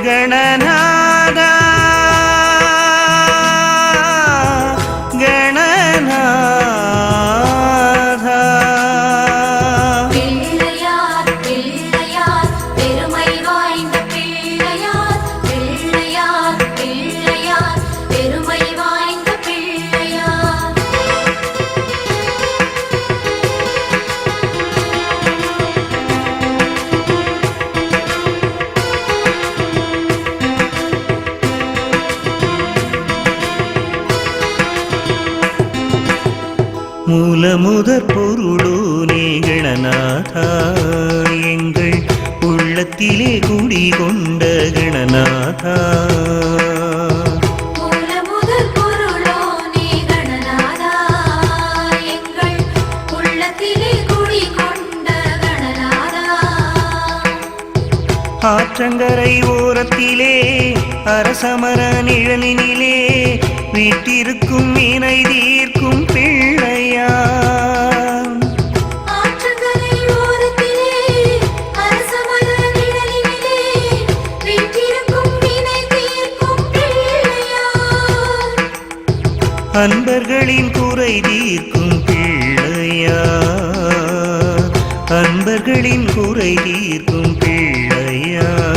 गणनाथ गणनाथ பிள்ளையார் பிள்ளையார் பெருமை வாய்ந்த பிள்ளையார் பிள்ளையார் பிள்ளையார் பெருமை வாய்ந்த பிள்ளையார் மூலமுதற் பொருளோனே கணநாதா எங்கள் உள்ளத்திலே குடிகொண்ட கணநாதா மூலமுதற் பொருளோனே கணநாதா எங்கள் உள்ளத்திலே குடிகொண்ட கணநாதா ஆற்றங்கரை ஓரத்திலே அரசமர நிழலினிலே வீட்டிருக்கும் மீனை தீர்க்கும் பிள்ளையார் ஆற்றங்கரை ஓரத்திலே அரசமர நிழலினிலே வீற்றிருக்கும் வினை தீர்க்கும் பிள்ளையார் அன்பர்களின் குறை தீர்க்கும் பிள்ளையார் அன்பர்களின் குறை தீர்க்கும் பிள்ளையார்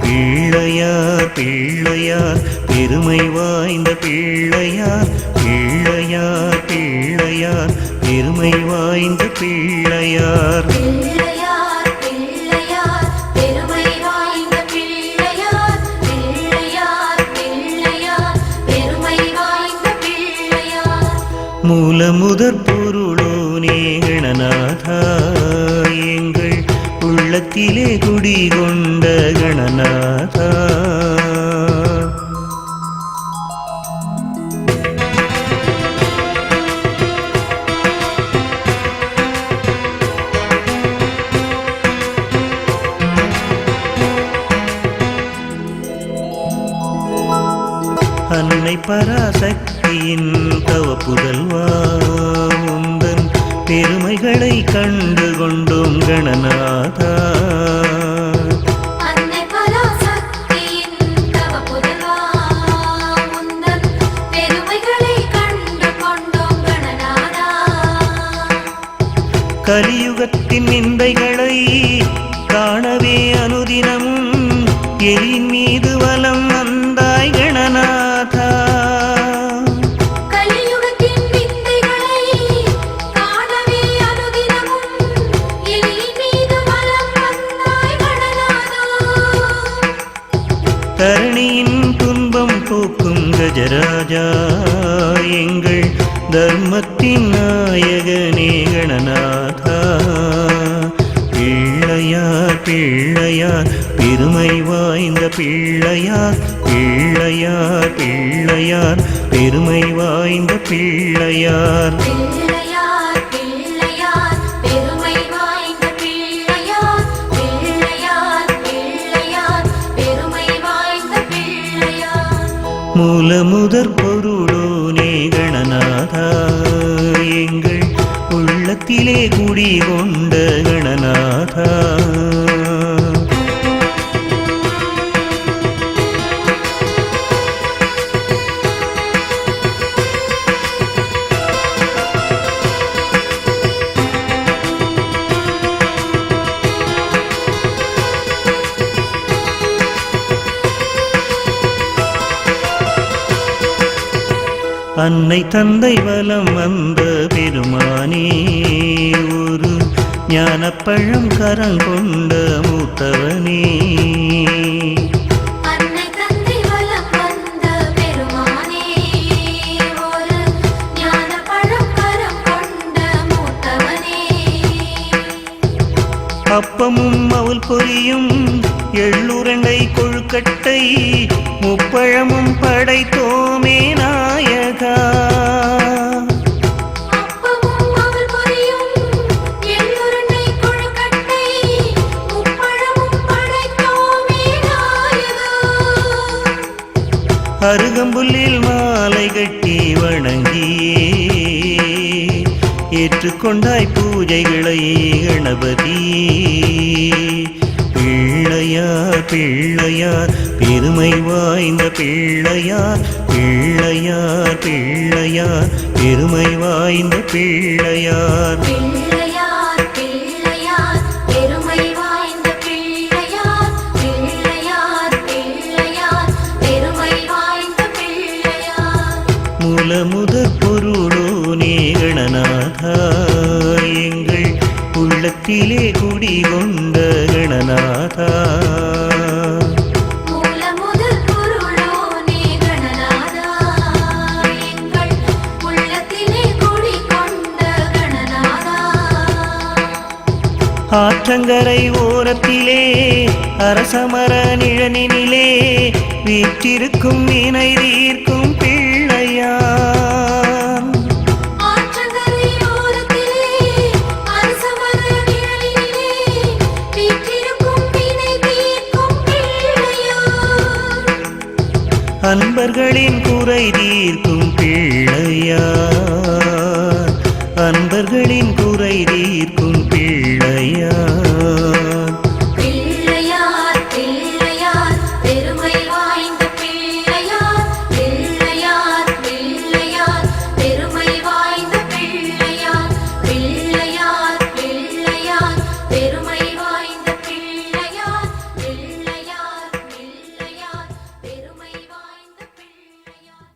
பிள்ளையார் பிள்ளையார் பெருமை வாய்ந்த பிள்ளையார் பிள்ளையார் பிள்ளையார் பெருமை வாய்ந்த பிள்ளையார் பிள்ளையார் பிள்ளையார் பெருமை வாய்ந்த பிள்ளையார் பிள்ளையார் பிள்ளையார் பெருமை வாய்ந்த பிள்ளையார் மூலமுதற் பொருளோனே கணநாதா எங்கள் உள்ளத்திலே குடிகொண்ட கணநாதா அன்னை பராசக்தியின் தவ புதல்வா உந்தன் பெருமைகளை கண்டு கொண்டோம் கணநாதா அன்னை பராசக்தியின் தவ புதல்வா உந்தன் பெருமைகளை கண்டு கொண்டோம் கணநாதா கலியுகத்தின் நிந்தைகளை காணவே அனுதினமும் எரியின் மீது வலம் வந்தாய் கணநாதா கலியுகத்தின் விந்தைகளை காணவே அனுதினமும் எழில் மீது வலம் வந்தாய் கணநாதா தரணியின் துன்பம் போக்கும் கஜராஜா எங்கள் தர்மத்தின் நாயகனே கணநாதா பிள்ளையார் பிள்ளையார் பெருமை வாய்ந்த பிள்ளையார் பிள்ளையார் பிள்ளையார் பெருமை வாய்ந்த பிள்ளையார் பிள்ளையார் பிள்ளையார் பெருமை வாய்ந்த பிள்ளையார் பிள்ளையார் பிள்ளையார் பெருமை வாய்ந்த பிள்ளையார் மூலமுதற் பொருளோனே கணநாதா எங்கள் உள்ளத்திலே குடிகொண்ட கணநாதா அன்னை தந்தை வலம் வந்த பெருமானே ஒரு ஞானப்பழம் கரங்கொண்ட மூத்தவனே அன்னை தந்தை வலம் வந்த பெருமானே ஒரு ஞானப்பழம் கரம் கொண்ட மூத்தவனே அப்பமும் அவள் பொரியும் எள்ளுரண்டை கொழுக்கட்டை முப்பழமும் படைத்தோமே நாயகா அப்பமும் அவள் பொரியும் எள்ளுருண்டை கொழுக்கட்டை முப்பழமும் படைத்தோமே நாயகா அருகம்புல்லில் மாலை கட்டி வணங்கியே ஏற்று ஏற்றுக்கொண்டாய் பூஜைகளை கணபதியே. பிள்ளையார் பிள்ளையார் பெருமை வாய்ந்த பிள்ளையார், பிள்ளையார் பிள்ளையார் பெருமை வாய்ந்த பிள்ளையார். பிள்ளையார் பிள்ளையார் பெருமை வாய்ந்த பிள்ளையார், பிள்ளையார் பிள்ளையார் பெருமை வாய்ந்த பிள்ளையார். மூலமுதற் பொருளோனே கணநாதா, எங்கள் உள்ளத்திலே குடிகொண்ட கணநாதா. மூலமுதற் பொருளோனே கணநாதா, எங்கள் உள்ளத்திலே குடிகொண்ட கணநாதா. ஆற்றங்கரை ஓரத்திலே அரசமர நிழனினிலே வீற்றிருக்கும் வினை தீர்க்கும் பிள்ளையார். ஆற்றங்கரை ஓரத்திலே அரசமர நிழலிலே வீற்றிருக்கும் வினை தீர்க்கும் பிள்ளையார். அன்பர்களின் குறை தீர்க்கும் பிள்ளையார், அன்பர்களின் குறை தீர்க்கும் பிள்ளையார். பிள்ளையார் பிள்ளையார் பெருமை வாய்ந்த பிள்ளையார், பிள்ளையார் பிள்ளையார் பெருமை வாய்ந்த பிள்ளையார், பிள்ளையார் பிள்ளையார் பெருமை வாய்ந்த பிள்ளையார், பிள்ளையார் பிள்ளையார் பெருமை வாய்ந்த பிள்ளையார்.